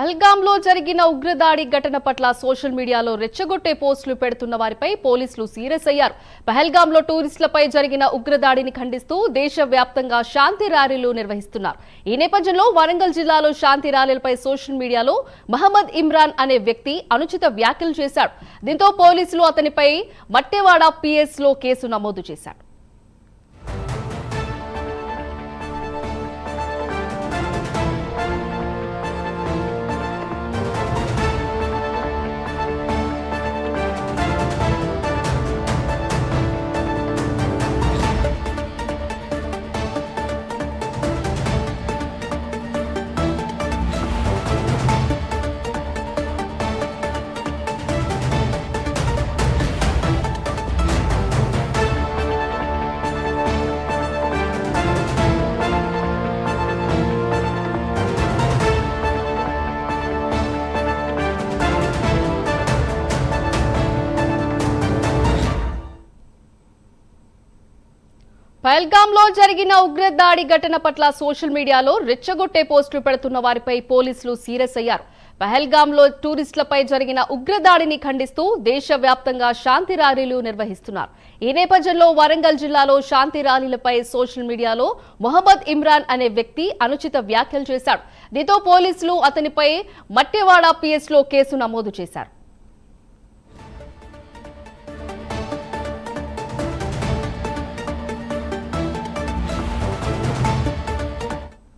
పహల్గాంలో జరిగిన ఉగ్రదాడి ఘటన పట్ల సోషల్ మీడియాలో రెచ్చగొట్టే పోస్టులు పెడుతున్న వారిపై పోలీసులు సీరియస్ అయ్యారు. పహల్గాంలో టూరిస్టులపై జరిగిన ఉగ్రదాడిని ఖండిస్తూ దేశవ్యాప్తంగా శాంతి ర్యాలీలు నిర్వహిస్తున్నారు. ఈ నేపథ్యంలో వరంగల్ జిల్లాలో శాంతి ర్యాలీలపై సోషల్ మీడియాలో మహమ్మద్ ఇమ్రాన్ అనే వ్యక్తి అనుచిత వ్యాఖ్యలు చేశాడు. దీంతో పోలీసులు అతనిపై మట్టెవాడ PS లో కేసు నమోదు చేశారు. పహల్గాంలో జరిగిన ఉగ్రదాడి ఘటన పట్ల సోషల్ మీడియాలో రెచ్చగొట్టే పోస్టులు పెడుతున్న వారిపై పోలీసులు సీరియస్ అయ్యారు. పహల్గాంలో టూరిస్టులపై జరిగిన ఉగ్రదాడిని ఖండిస్తూ దేశవ్యాప్తంగా శాంతి ర్యాలీలు నిర్వహిస్తున్నారు. ఈ నేపథ్యంలో వరంగల్ జిల్లాలో శాంతి ర్యాలీలపై సోషల్ మీడియాలో మహమ్మద్ ఇమ్రాన్ అనే వ్యక్తి అనుచిత వ్యాఖ్యలు చేశాడు. దీంతో పోలీసులు అతనిపై మట్టెవాడ PS లో కేసు నమోదు చేశారు.